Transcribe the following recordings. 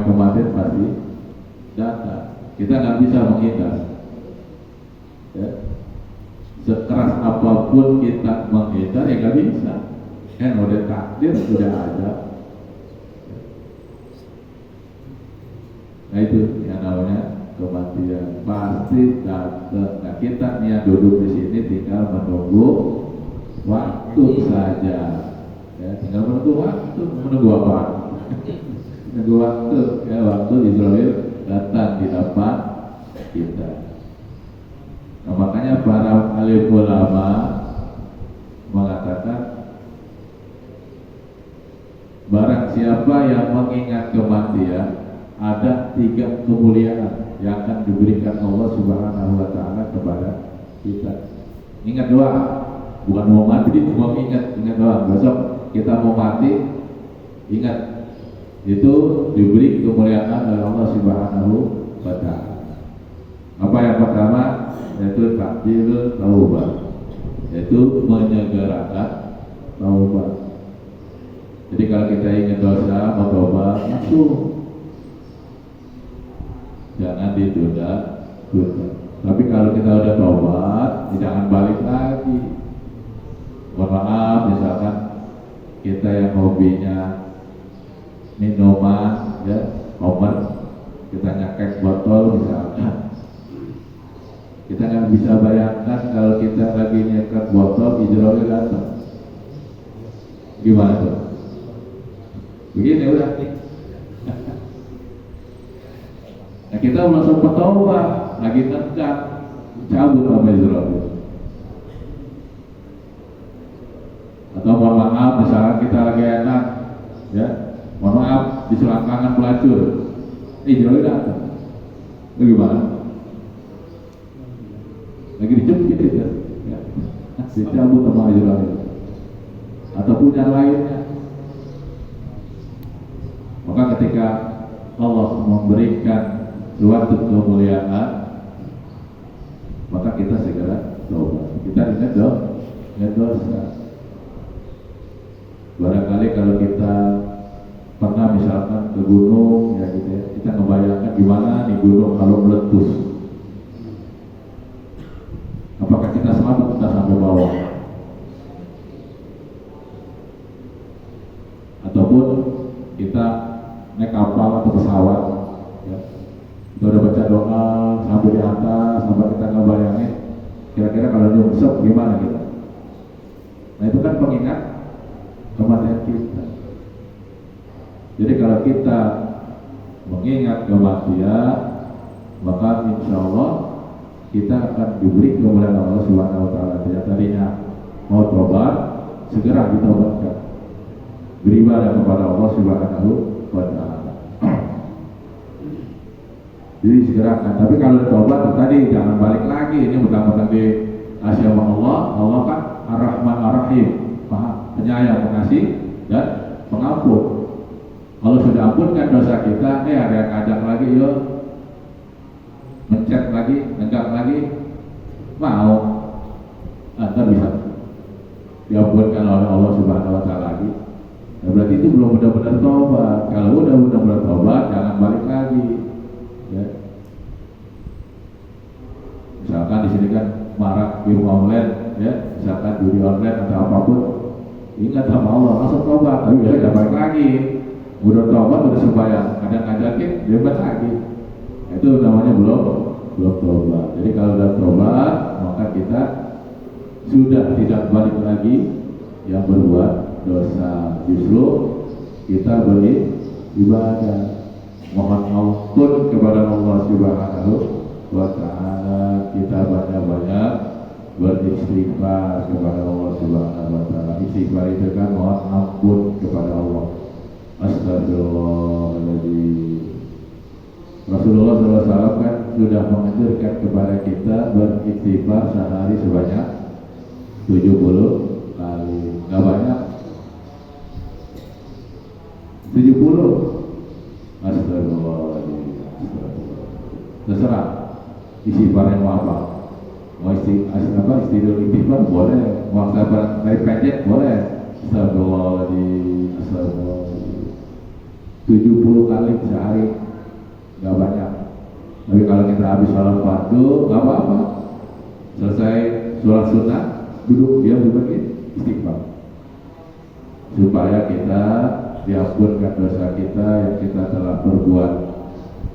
kematian pasti datang. Kita nggak bisa menghindar. Ya. Sekeras apapun kita menghindar, ya nggak bisa. Kan udah takdir sudah ada. Nah itu yang namanya kematian pasti datang. Nah kita nih yang duduk di sini tinggal menunggu waktu saja. Ya, tinggal menunggu waktu. Menunggu apa? Menunggu waktu. Ya, waktu Israel datang di depan kita. Nah, makanya para alim ulama mengatakan barang siapa yang mengingat kematian, ada 3 kemuliaan yang akan diberikan Allah Subhanahu wa Ta'ala kepada kita. Ingat doang, bukan mau mati, mau ingat doang. Besok kita mau mati, ingat itu diberi kemuliaan oleh Allah Subhanahu wa Ta'ala. Apa yang pertama? Yaitu takdirul taubah, yaitu menyegerakan taubat. Jadi kalau kita ingin dosa, mau taubat langsung, jangan ditunda. Tapi kalau kita udah taubat, jangan balik lagi. Mohon maaf, misalkan kita yang hobinya minuman, ya, obat, kita nyakek botol misalkan. Kita nggak bisa bayangkan kalau kita lagi nyakek botol, Israel datang. Gimana tuh? Begini udah. Nah kita belum sempat taubat, lagi tegak, cabut sama Israel. Atau mohon maaf, misalnya kita lagi enak, ya, mohon maaf, di selangkangan pelacur, Israel datang. Itu gimana? Lagi dijepit ya, dicabut sama Israel. Ataupun yang lainnya. Maka ketika Allah memberikan suatu kemuliaan, maka kita segera taubat. Kita ingat dosa. Barangkali kalau kita pernah misalkan ke gunung, ya gitu ya, kita membayangkan gimana nih gunung kalau meletus. Apakah kita selamat kita sampai bawah? Ataupun kita naik kapal atau pesawat, ya, kita udah baca doa sampai di atas, sampai kita ngebayangin kira-kira kalau nyungsep gimana kita. Nah itu kan pengingat kematian kita. Jadi kalau kita mengingat kematian, maka insya Allah kita akan diberi kemuliaan Allah Subhanahu wa Ta'ala. Yang tadinya mau tobat, segera ditobatkan, beribadah kepada Allah Subhanahu wa Ta'ala. Jadi segerakan. Tapi kalau tobat tadi jangan balik lagi. Ini mentang-mentang di kasih sama Allah. Allah kan Ar-Rahman Ar-Rahim, Maha Penyayang, Pengasih dan Pengampun. Kalau sudah ampunkan dosa kita, ada yang ngajak lagi, yuk mencet lagi, negak lagi, mau, ntar bisa diampunkan oleh Allah Subhanahu wa Ta'ala lagi. Nah, berarti itu belum benar-benar tobat. Kalau udah benar-benar tobat, jangan balik lagi. Ya. Misalkan di sini kan marak game online, ya, misalkan judi online atau apapun, ingat sama Allah, langsung tobat. Tapi bisa jangan balik lagi. Udah tobat, udah sembahyang, kadang ngajakin, hebat lagi. Itu namanya belum tobat. Jadi kalau udah tobat, maka kita sudah tidak balik lagi yang berbuat dosa. Justru kita beribadah, mohon ampun kepada Allah Subhanahu wa Ta'ala. Kita banyak-banyak beristighfar kepada Allah Subhanahu wa Ta'ala. Istighfar itu kan mohon ampun kepada Allah. Astagfirullahaladzim. Rasulullah SAW kan sudah menganjurkan kepada kita beristighfar sehari sebanyak 70 kali. Gak banyak, 70. Astagfirullahaladzim. Terserah istighfar yang mau apa. Mau istighfar boleh, mau sabar naik pendek boleh. Astagfirullahaladzim. 70 kali sehari. Tapi kalau kita habis sholat fardu, nggak apa-apa. Selesai sholat sunnah, duduk diam begini, istighfar. Supaya kita diampunkan dosa kita yang kita telah perbuat.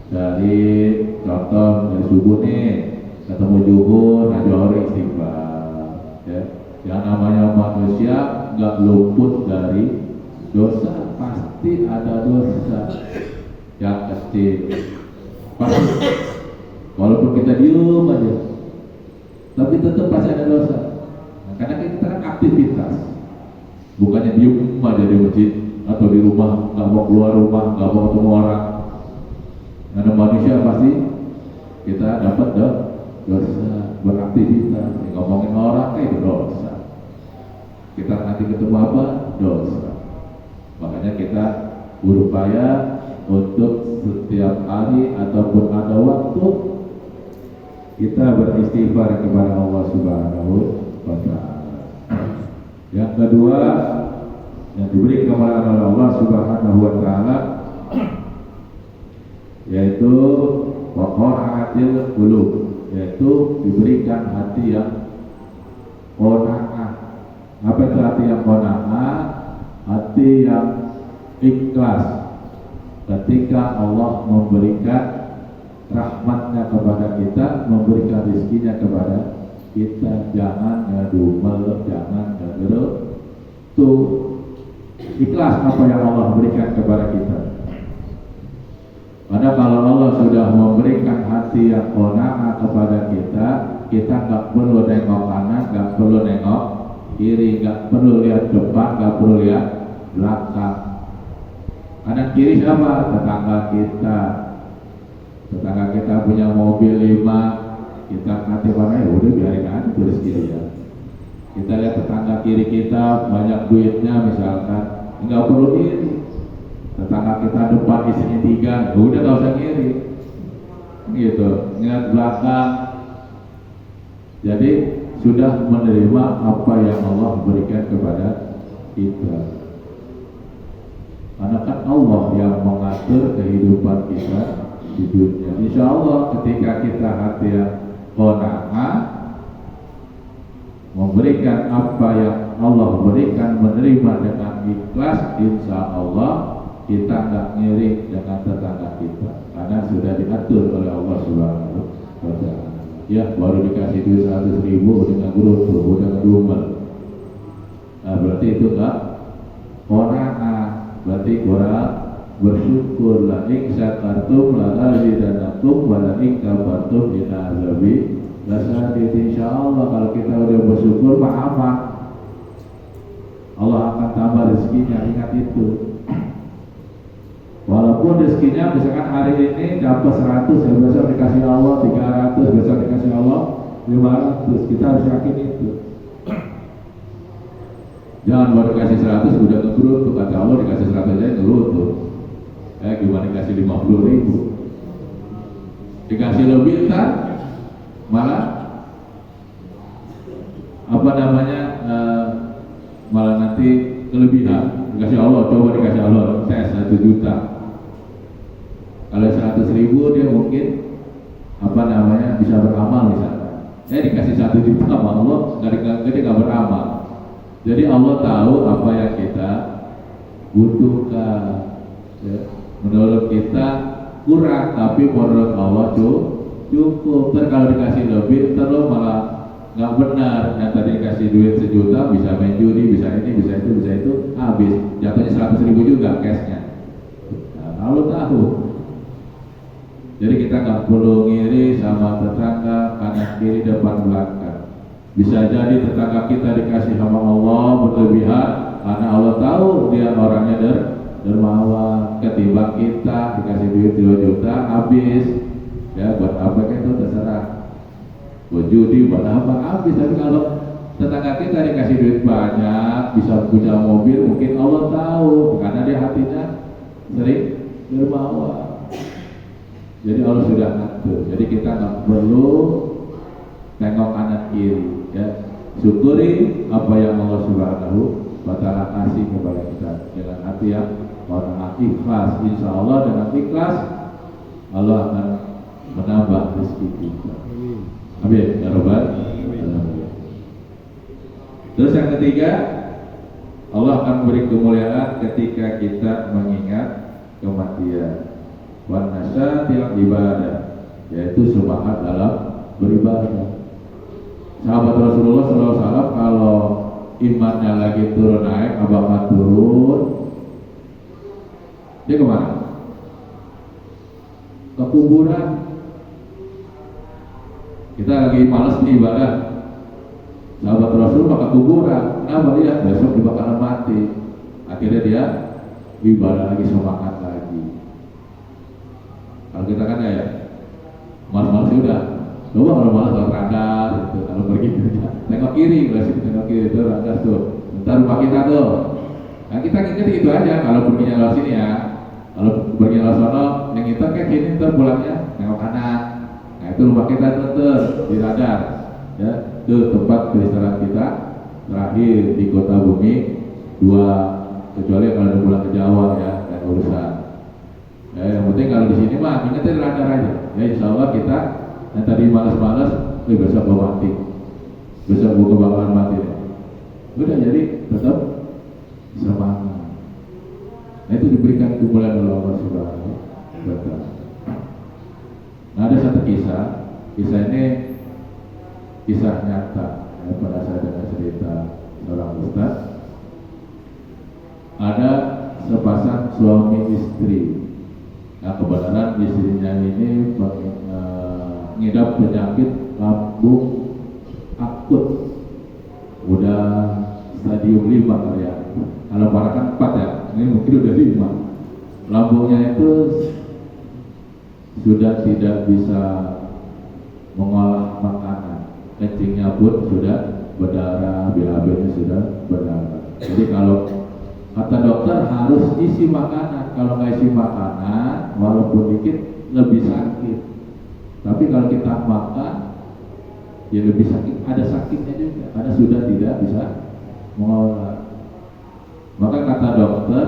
Dari contoh dari subuh nih, ketemu zuhur, zuhur istighfar. Ya. Yang namanya manusia nggak luput dari dosa, pasti ada dosa yang kecil. Pasti. Walaupun kita diem aja, tapi tetap pasti ada dosa. Nah, karena kita kan aktivitas, bukannya diem aja di masjid atau di rumah, nggak mau keluar rumah, nggak mau ketemu orang. Ada manusia pasti kita dapat dosa, beraktivitas, ngomongin orang kayak dosa. Kita nanti ketemu apa? Dosa. Makanya kita berupaya untuk setiap hari ataupun ada waktu kita beristighfar kepada Allah Subhanahu wa Ta'ala. Yang kedua yang diberi kepada Allah Subhanahu wa Ta'ala yaitu waqa'atil qulub, yaitu diberikan hati yang qanaah. Apa itu hati yang qanaah? Hati yang ikhlas ketika Allah memberikan rahmatnya kepada kita, memberikan rezekinya kepada kita. Jangan ngedumel, jangan ngegeru, tuh ikhlas apa yang Allah berikan kepada kita. Karena kalau Allah sudah memberikan hati yang qanaah kepada kita, kita nggak perlu nengok kanan, nggak perlu nengok kiri, nggak perlu lihat depan, nggak perlu lihat belakang. Kanan kiri siapa? Tetangga kita. Tetangga kita punya mobil 5, kita nanti mana ya udah biarin aja terus kiri ya. Kita lihat tetangga kiri kita banyak duitnya misalkan, nggak perlu kiri. Tetangga kita depan isinya 3, udah nggak usah kiri. Gitu, lihat belakang. Jadi sudah menerima apa yang Allah berikan kepada kita. Karena kan Allah yang mengatur kehidupan kita di dunia. Insya Allah ketika kita hati yang qanaah, memberikan apa yang Allah berikan, menerima dengan ikhlas, insya Allah kita nggak ngiri dengan tetangga kita, karena sudah diatur oleh Allah Subhanahu wa Ta'ala. Ya, baru dikasih duit 100.000 udah nggak geruntuh, udah ngedumel. Nah, berarti itu nggak qanaah. Berarti kurang bersyukur. La in syakartum la azidanakum wa la in kafartum inna azabi lasadid. Insyaallah kalau kita udah bersyukur mah aman. Allah akan tambah rezekinya, ingat itu. Walaupun rezekinya misalkan hari ini dapat 100, ya besok dikasih Allah 300, besok dikasih Allah 500, kita harus yakin itu. Jangan baru dikasih 100 udah ngegeruntuh, kata Allah dikasih 100 aja ngegeruntuh. Gimana dikasih 50.000? Dikasih lebih kan malah apa namanya malah nanti kelebihan. Dikasih Allah, coba dikasih Allah tes 1 juta. Kalau 100.000 dia mungkin apa namanya bisa beramal misalnya. Dikasih 1 juta sama Allah nggak beramal. Jadi Allah tahu apa yang kita butuhkan. Ya. Menurut kita kurang, tapi menurut Allah cukup. Kalau dikasih lebih, terus malah nggak benar. Yang tadi dikasih duit 1 juta, bisa main judi, bisa ini, bisa itu, habis. Jatuhnya 100.000 juga cashnya. Nah, Allah tahu. Jadi kita nggak perlu ngiri sama tetangga kanan kiri depan belakang. Bisa jadi tetangga kita dikasih sama Allah berlebihan karena Allah tahu dia orangnya dermawan. Ketimbang kita dikasih duit 2 juta habis, ya buat apa itu terserah. Buat judi, buat apa habis. Tapi kalau tetangga kita dikasih duit banyak, bisa punya mobil, mungkin Allah tahu karena dia hatinya sering dermawan. Jadi Allah sudah ngatur. Jadi kita nggak perlu tengok kanan kiri. Ya, syukuri apa yang Allah Subhanahu wa Ta'ala kasih kepada kita dengan hati yang ikhlas. Insya Allah dengan ikhlas Allah akan menambah rezeki kita. Amin ya rabbal alamin. Terus yang ketiga, Allah akan beri kemuliaan ketika kita mengingat kematian. Wan nasyatil ibadah, yaitu semangat dalam beribadah. Sahabat Rasulullah SAW kalau imannya lagi turun naik, apakah turun, dia kemana? Ke kuburan. Kita lagi malas beribadah, sahabat Rasul ke kuburan. Kenapa? Dia besok dibakaran mati. Akhirnya dia ibadah lagi, semangat lagi. Kalau kita kan ya malas-malas sudah. Coba kalau malas olahraga gitu, kalau pergi kerja tengok kiri, berarti tengok kiri itu raga tuh. Bentar rumah kita tuh. Nah kita ingat gitu aja kalau perginya lewat sini ya. Kalau pergi lewat sono, yang kita kayak gini ntar pulangnya tengok kanan. Nah itu rumah kita tuh di radar. Ya, itu tempat peristirahatan kita terakhir di kota bumi 2, kecuali kalau pulang ke Jawa ya dan urusan. Ya, yang penting kalau di sini mah ingatnya radar aja. Ya insya Allah kita yang tadi malas-malas, besok gua mati, besok gua kebakaran mati. Udah jadi tetap semangat. Nah itu diberikan kemuliaan oleh Allah Subhanahu wa Ta'ala. Nah ada satu kisah ini kisah nyata. Pada saya dengar cerita seorang ustaz, ada sepasang suami istri. Nah kebenaran istrinya ini ngidap penyakit lambung akut, udah stadium 5 kali ya. Kalau para kan 4 ya, ini mungkin udah 5. Lambungnya itu sudah tidak bisa mengolah makanan, kencingnya pun sudah berdarah, BAB-nya sudah berdarah. Jadi kalau kata dokter harus isi makanan, kalau nggak isi makanan walaupun dikit lebih sakit. Tapi kalau kita makan ya lebih sakit, ada sakitnya juga, karena sudah tidak bisa mengolah. Maka kata dokter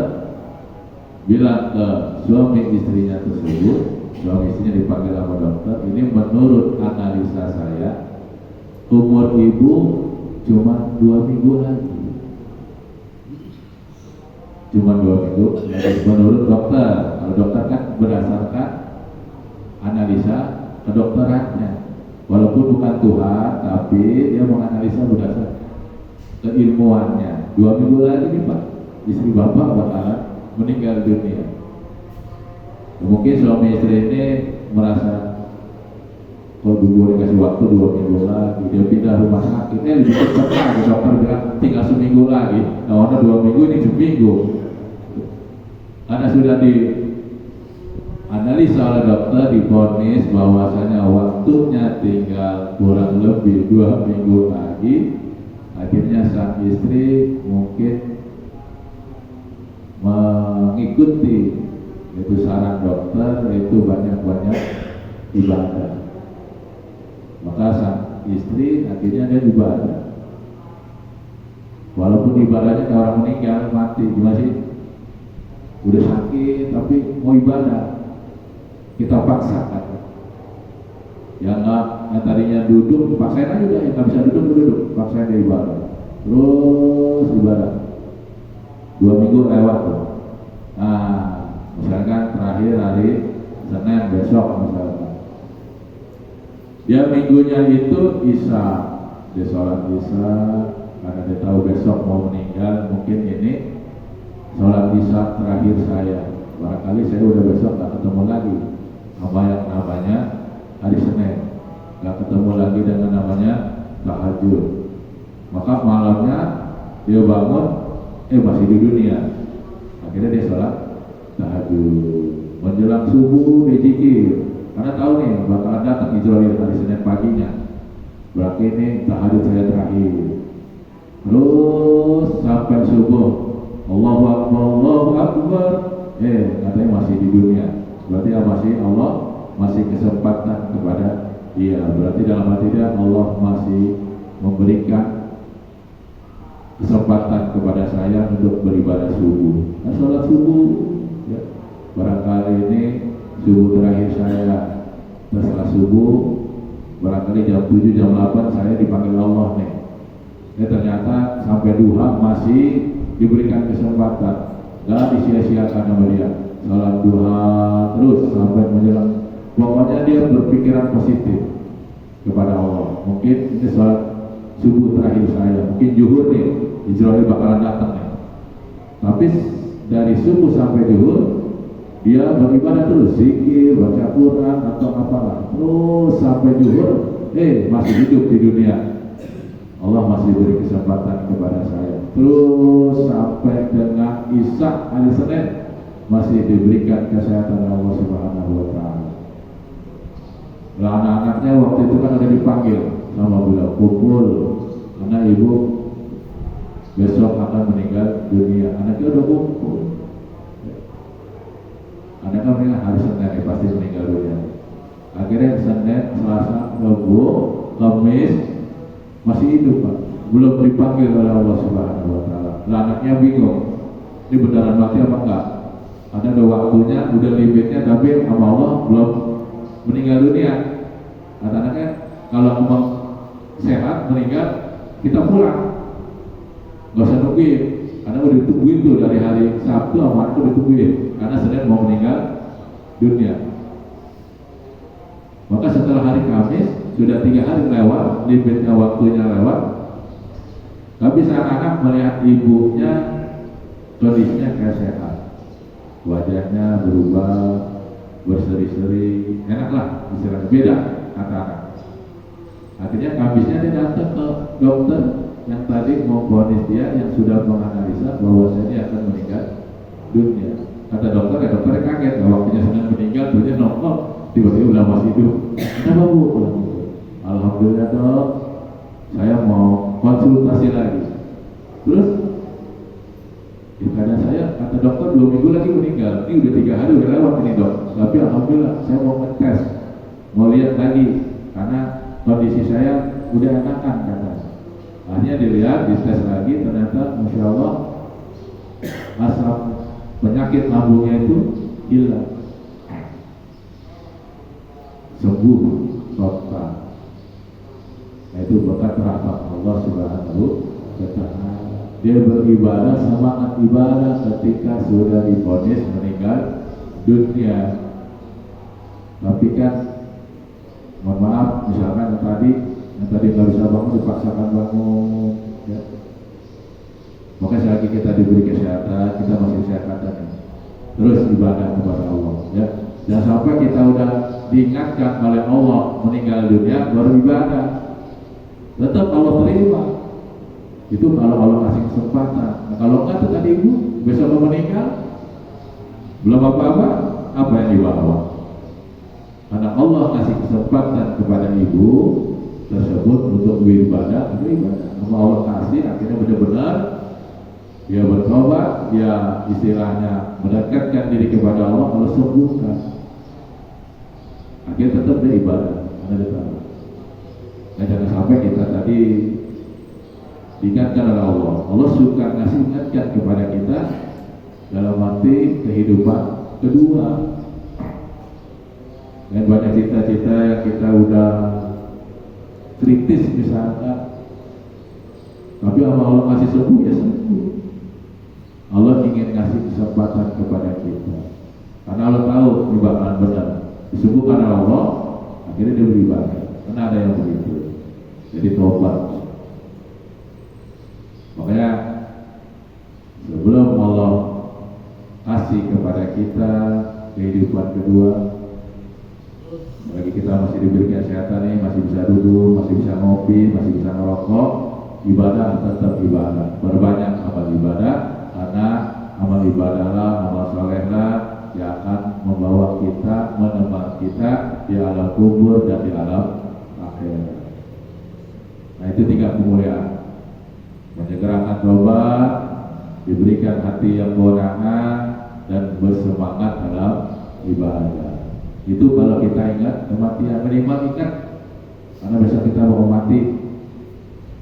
bilang ke suami istrinya tersebut, suami istrinya dipanggil sama dokter, ini menurut analisa saya umur ibu cuma 2 minggu lagi. Cuma 2 minggu menurut dokter. Kalau dokter kan berdasarkan analisa kedokterannya, walaupun bukan Tuhan, tapi dia menganalisa berdasarkan keilmuannya. 2 minggu lagi nih Pak, istri bapak bakalan meninggal dunia. Mungkin suami istri ini merasa kalau dulu dikasih waktu 2 minggu lagi, dia pindah rumah sakit, lebih cepat lagi, dokter bilang tinggal seminggu lagi. Nah, orang 2 minggu ini seminggu, karena sudah di analisa oleh dokter, divonis bahwasanya waktunya tinggal kurang lebih 2 minggu lagi. Akhirnya sang istri mungkin mengikuti itu saran dokter, itu banyak-banyak ibadah. Maka sang istri akhirnya dia ibadah, walaupun ibadahnya kayak orang meninggal mati. Gimana sih? Udah sakit tapi mau ibadah, kita paksakan. Yang tadinya duduk, paksain aja udah, yang nggak bisa duduk, paksain dia ibadah, terus ibadah. 2 minggu lewat tuh. Nah, misalkan terakhir hari Senin besok misalkan, dia minggunya itu Isya, dia sholat Isya karena dia tahu besok mau meninggal. Mungkin ini sholat Isya terakhir saya, barangkali saya udah besok nggak ketemu lagi sama yang namanya hari Senin, nggak ketemu lagi dengan namanya tahajud. Maka malamnya dia bangun, masih di dunia. Akhirnya dia sholat tahajud, menjelang subuh dia zikir, karena tahu nih bakal datang Israel hari Senin paginya, berarti ini tahajud saya terakhir. Terus sampai subuh, Allahu Akbar, Allahu Akbar, katanya masih di dunia. Berarti masih Allah masih kesempatan kepada dia. Berarti dalam hati dia Allah masih memberikan kesempatan kepada saya untuk beribadah subuh. Nah, sholat subuh ya. Barangkali ini subuh terakhir saya setelah subuh, barangkali jam 7, jam 8 saya dipanggil Allah nih. Ternyata sampai duha masih diberikan kesempatan, gak disia-siakan sama dia. Salat duha terus sampai menjelang. Pokoknya dia berpikiran positif kepada Allah. Mungkin ini salat subuh terakhir saya, mungkin zuhur nih, Israel bakalan datang nih. Tapi dari subuh sampai zuhur dia beribadah terus, zikir, baca Quran atau apalah, terus sampai zuhur, masih hidup di dunia. Allah masih beri kesempatan kepada saya. Terus sampai dengan Isya hari Senin masih diberikan kesehatan Allah Subhanahu wa taala. Lah anak-anaknya waktu itu kan ada dipanggil sama beliau, kumpul karena ibu besok akan meninggal dunia. Anaknya udah kumpul. Anaknya meninggal hari Senin pasti meninggal dunia. Akhirnya Senin, Selasa, Rabu, Kamis masih hidup Pak, belum dipanggil oleh Allah Subhanahu wa taala. Lah anaknya bingung, ini beneran mati apa enggak? Ada waktunya, udah limitnya, tapi sama Allah belum meninggal dunia. Kata anaknya, kalau memang sehat meninggal, kita pulang, nggak usah nungguin, karena udah ditungguin tuh dari hari Sabtu sama itu ditungguin, karena Senin mau meninggal dunia. Maka setelah hari Kamis sudah 3 hari lewat, limitnya waktunya lewat, tapi sang anak melihat ibunya kondisinya kayak sehat, wajahnya berubah, berseri-seri, enak lah istilahnya, beda kata anak. Akhirnya Kamisnya dia datang ke dokter yang tadi mau vonis dia, yang sudah menganalisa bahwa dia akan meninggal dunia. Kata dokter, ya dokternya kaget, waktunya Senin meninggal, dunia nongol, tiba-tiba udah masih hidup. Kenapa bu? Alhamdulillah dok, saya mau konsultasi lagi. Terus keadaan saya, kata dokter 2 minggu lagi meninggal. Ini udah 3 hari udah lewat ini dok. Tapi alhamdulillah saya mau ngetes, mau lihat lagi karena kondisi saya udah enakan katanya. Akhirnya dilihat, dites lagi, ternyata masya Allah asam penyakit lambungnya itu hilang, sembuh total. Nah itu berkat rahmat Allah Subhanahu wa taala. Dia beribadah, semangat ibadah ketika sudah divonis meninggal dunia. Tapi kan mohon maaf, misalkan yang tadi nggak bisa bangun dipaksakan bangun ya. Maka selagi kita diberi kesehatan, kita masih sehat dan terus ibadah kepada Allah ya. Jangan sampai kita udah diingatkan oleh Allah meninggal dunia baru ibadah. Tetap Allah terima. Itu kalau Allah kasih kesempatan. Nah, kalau enggak tuh tadi ibu besok mau meninggal belum apa-apa, apa yang dibawa? Karena Allah kasih kesempatan kepada ibu tersebut untuk beribadah, Kalau Allah kasih, akhirnya benar-benar dia bertobat, dia istilahnya mendekatkan diri kepada Allah, Allah sembuhkan. Akhirnya tetap dia ibadah, karena dia tahu. Nah, jangan sampai kita tadi diingatkan oleh Allah. Allah suka ngasih ingatkan kepada kita dalam arti kehidupan kedua. Dan banyak cita-cita yang kita udah kritis misalkan, tapi Allah kasih sembuh ya sembuh. Allah ingin ngasih kesempatan kepada kita, karena Allah tahu ini bakalan benar. Disembuhkan oleh Allah, akhirnya dia beribadah. Karena ada yang begitu. Jadi tobat. Makanya sebelum Allah kasih kepada kita kehidupan kedua, bagi kita masih diberi kesehatan nih, masih bisa duduk, masih bisa ngopi, masih bisa ngerokok, ibadah tetap ibadah. Berbanyak amal ibadah, karena amal ibadahlah, amal solehlah yang akan membawa kita, menemani kita di alam kubur dan di alam akhirat. Nah itu 3 kemuliaan. Menyegerakan tobat, diberikan hati yang kona'ah, dan bersemangat dalam ibadah. Itu kalau kita ingat kematian, minimal ingat, karena besok kita mau mati.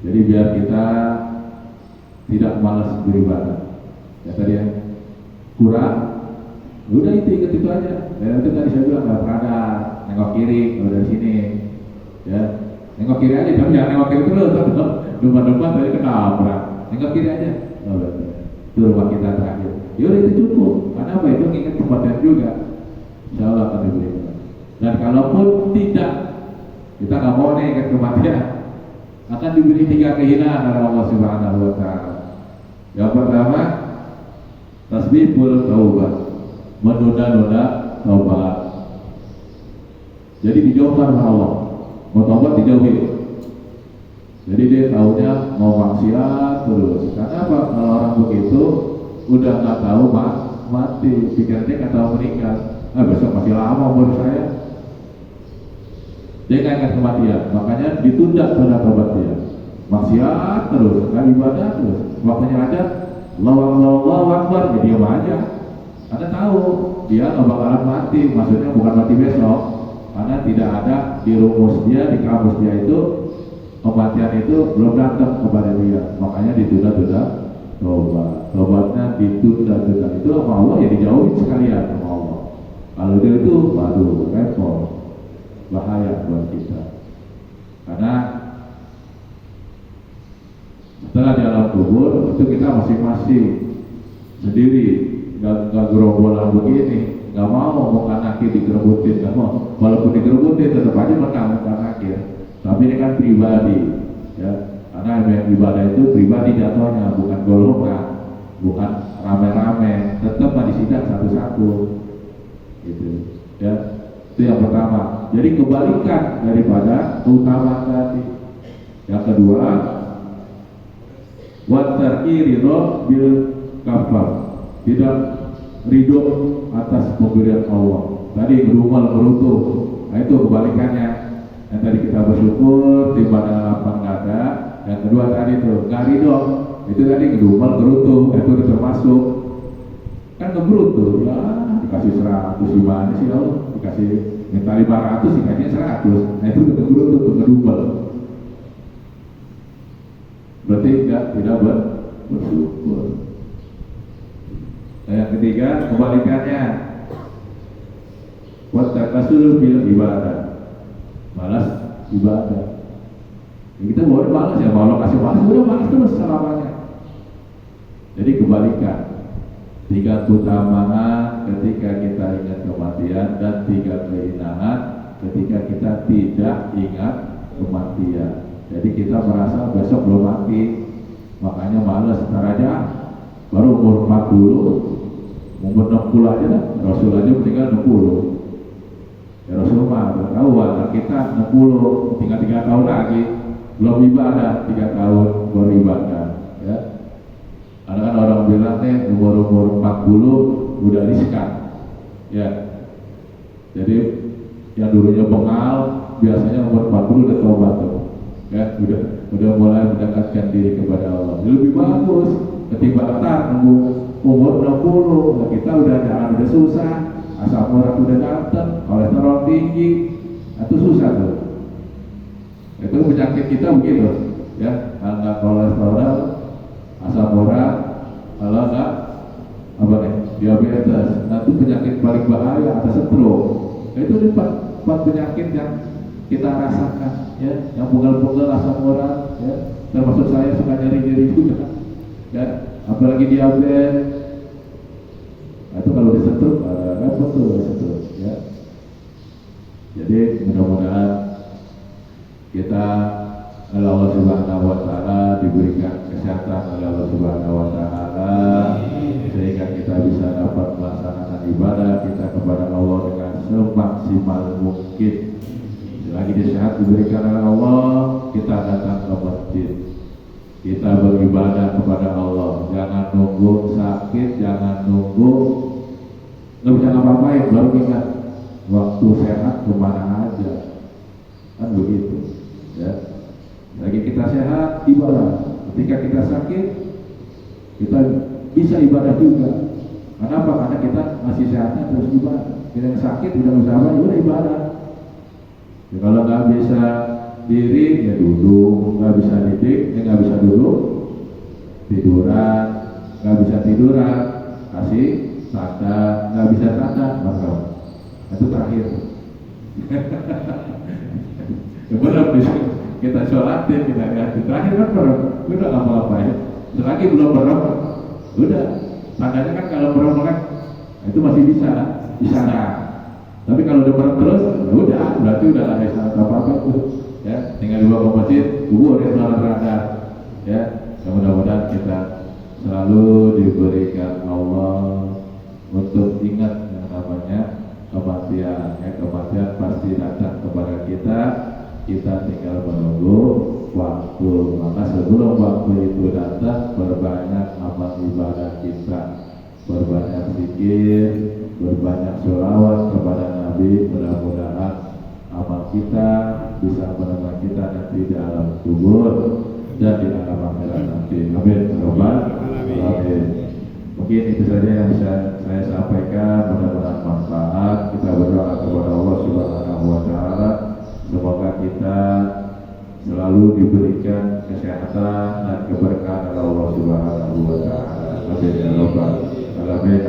Jadi biar kita tidak malas beribadah. Ya tadi yang kurang, udah itu ingat itu aja. Dan itu tadi saya bilang nggak pernah ada nengok kiri kalau dari sini, ya nengok kiri aja, tapi jangan nengok kiri terus, depan-depan tadi kenabrak, nengok kiri aja. Oh, itu rumah kita terakhir. Yaudah itu cukup, karena apa itu ingat kematian juga, insya Allah akan diberikan. Dan kalaupun tidak, kita nggak mau nih ingat kematian, akan diberi 3 kehinaan oleh Allah Subhanahu Wa Taala. Yang pertama, tasbihul taubat, menunda-nunda taubat. Jadi dijauhkan oleh Allah, mau taubat dijauhi. Jadi dia taunya mau maksiat terus. Karena apa? Kalau orang begitu udah nggak tahu mati, pikirnya nggak tahu meninggal. Besok masih lama umur saya. Dia nggak ingat kematian, makanya ditunda pada taubat dia. Maksiat terus, nggak ibadah terus. Waktunya ada, Allahu Akbar, dia diam aja. Karena tahu dia nggak bakalan mati, maksudnya bukan mati besok. Karena tidak ada di rumus dia, di kamus dia itu kematian itu belum datang kepada dia, makanya ditunda-tunda tobat. Tobatnya ditunda-tunda itu sama Allah ya, dijauhin sekalian sama Allah. Kalau dia itu waduh repot, bahaya buat kita. Karena setelah di alam kubur itu kita masing-masing sendiri, nggak gerombolan begini, nggak mau kanaki digerebutin, nggak mau. Walaupun digerebutin tetap aja menang kanaki. Tapi ini kan pribadi, ya. Karena yang ibadah itu pribadi jatuhnya, bukan golongan, bukan rame-rame, tetap disidang satu-satu, gitu. Ya, itu yang pertama. Jadi kebalikan daripada keutamaan tadi. Yang kedua, watarki ridho bil kafar, tidak ridho atas pemberian Allah. Tadi gerumal gerutu, nah itu kebalikannya. Yang tadi kita bersyukur timbangan lapang nggak ada. Yang kedua tadi tuh nggak ridho, itu tadi gerumal gerutu, itu termasuk kan ngegerutu ya, dikasih 100 gimana sih Allah, dikasih minta 500 dikasih 100, nah itu ngegerutu tuh ngedumel. Berarti tidak bersyukur. Nah, yang ketiga kebalikannya, watakasul bil ibadah, malas ibadah. Ya, kita boleh malas ya, kalau kasih malas udah malas terus selamanya. Jadi kebalikan, 3 keutamaan ketika kita ingat kematian dan 3 kehinaan ketika kita tidak ingat kematian. Jadi kita merasa besok belum mati, makanya malas, ntar aja, baru umur 40, umur 60 aja dah, Rasul aja meninggal 60. Ya Rasul mah bertahuan, kita 60, tinggal 3 tahun lagi, belum ibadah, 3 tahun baru ibadah. Ya. Karena kan orang bilang nih umur 40 udah riskan, ya. Jadi yang dulunya bengal, biasanya umur 40 udah tobat tuh. Ya, udah mulai mendekatkan diri kepada Allah. Lebih bagus ketimbang ntar nunggu umur 60, nah kita udah jalan udah susah, asam urat udah datang, kolesterol tinggi, itu susah tuh. Itu penyakit kita begitu, ya, angka kolesterol, asam urat, kalau enggak apa nih, diabetes, nah itu penyakit paling bahaya, ada stroke. Nah, itu 4 penyakit yang kita rasakan, ya, yang penggal-penggal asam urat, ya, termasuk saya suka nyeri-nyeri juga, ya, apalagi diabetes. Nah, itu kalau disentuh, repot tuh disentuh, ya. Jadi mudah-mudahan kita oleh Allah Subhanahu Wa Taala diberikan kesehatan oleh Allah Subhanahu Wa Taala, sehingga kita bisa dapat melaksanakan ibadah kita kepada Allah dengan semaksimal mungkin. Lagi sehat diberikan oleh Allah, kita datang ke masjid, kita beribadah kepada Allah. Jangan nunggu sakit, jangan nunggu nggak bisa ngapa-ngapain baru ingat waktu sehat kemana aja, kan begitu, ya. Lagi kita sehat ibadah, ketika kita sakit kita bisa ibadah juga. Kenapa? Karena kita masih sehatnya terus ibadah. Kita yang sakit udah usaha udah ibadah. Ya, kalau nggak bisa diri ya duduk, nggak bisa duduk ya nggak bisa duduk, tiduran, nggak bisa tiduran, kasih tanda, nggak bisa tanda, maka itu terakhir. Belum kita sholatin, kita lihat terakhir kan belum, udah apa-apa ya. Selagi belum belum, udah. Tandanya kan kalau belum kan itu masih bisa isyarat. Tapi kalau udah belum terus, ya udah, berarti udah ada isyarat apa-apa tuh. Ya, tinggal dibawa ke masjid, kuburin sholat rakaat. Ya, mudah-mudahan kita selalu diberikan Allah untuk ingat yang namanya kematian. Ya, kematian pasti datang kepada kita. Kita tinggal menunggu waktu. Maka sebelum waktu itu datang, berbanyak amal ibadah kita, berbanyak zikir, berbanyak sholawat kepada Nabi. Mudah-mudahan amal kita bisa menemani kita nanti di alam kubur dan di alam akhirat nanti. Amin. Amin. Mungkin itu saja yang bisa saya sampaikan. Mudah-mudahan manfaat. Kita berdoa kepada Allah Subhanahu wa Ta'ala. Semoga kita selalu diberikan kesehatan dan keberkahan oleh Allah Subhanahu wa Ta'ala. Amin ya rabbal alamin.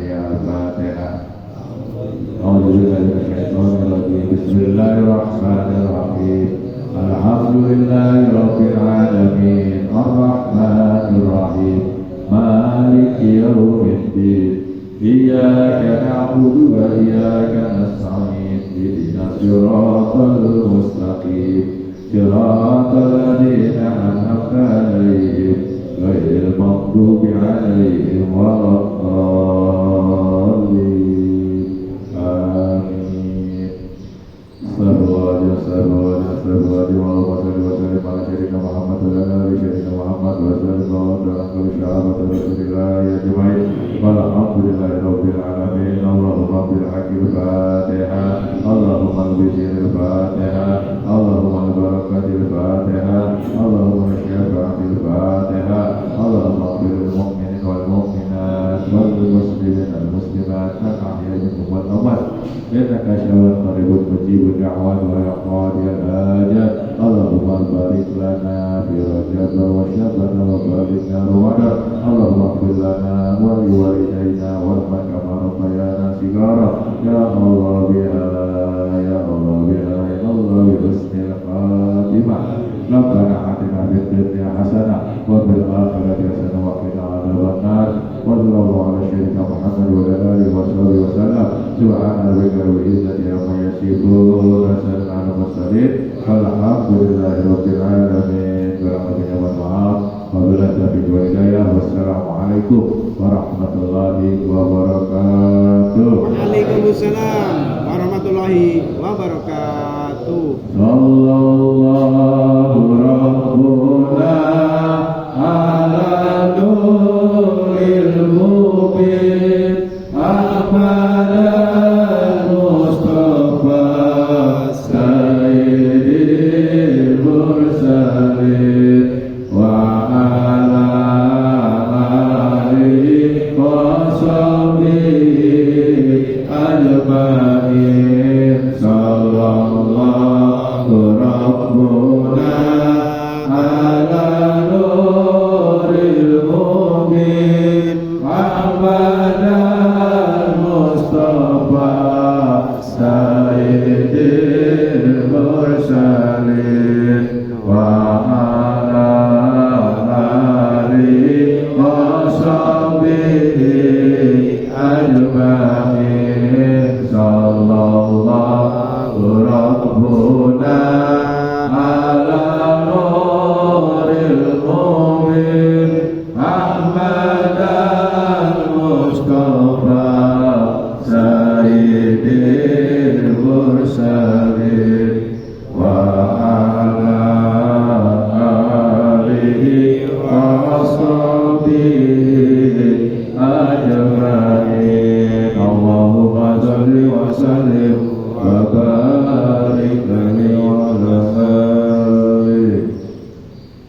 Al-Fatihah. Bismillahirrahmanirrahim. Alhamdulillahi rabbil alamin. Ar-Rahmanir Rahim. Maliki yaumiddin. Iyyaka na'budu wa iyyaka nasta'in. Ihdinas siratal mustaqim. Siratal ladzina an'amta 'alaihim ghairil maghdubi 'alaihim waladdallin. Amin. Sallallahu alaihi wasallam Muhammad wa ala sayyidina Muhammad wa sallallahu alaihi wasallam Rasulillah ya jemaah. Walhamdulillahi rabbil alamin. Allahumma bil haqqil Fatihah. Allahumma bisil Fatihah. Allahumma barakatil Fatihah. Allahumma syafatil Fatihah. Allahumma bil mu'minin wal mu'minat wal muslimin wal muslimat al-ahya'i minhum wal amwat. Innaka syawal qaribun mujibud da'wat wa yaqadiyal hajat. Allahumma barik lana fi Rajab wa Syaban wa balikna Ramadan. Allahumma ighfir lana wa liwalidayna warhamna kama rabbayana shighara. Ya Allah biha ya Allah biha ya Allah bi husnil khatimah. Rabbana atina fid dunya hasanah wa fil akhirati hasanah wa qina adzabannar. Wa sallallahu ala sayyidina Muhammad wa ala alihi wa sahbihi wa sallam. Subhana rabbika rabbil izzati amma yasifun wa salamun ala mursalin. Alhamdulillahi rabbil alamin. Berahmatnya maaf. Wabillahi taufiq wal hidayah. Wassalamualaikum warahmatullahi wabarakatuh. Waalaikumsalam warahmatullahi wabarakatuh. Sallallahu rabbuna ala nuril mubin Ahmad Mustafa Sayyidil Mursalin wa ala alihi wa sahbihi ajma'in. Sallallahu rabbuna ala nuril mubin Ahmad Mustafa Sayyidil Mursalin wa ala alihi wa sahbihi ajma'in. Sallallahu rabbuna ala nuril mubin Ahmad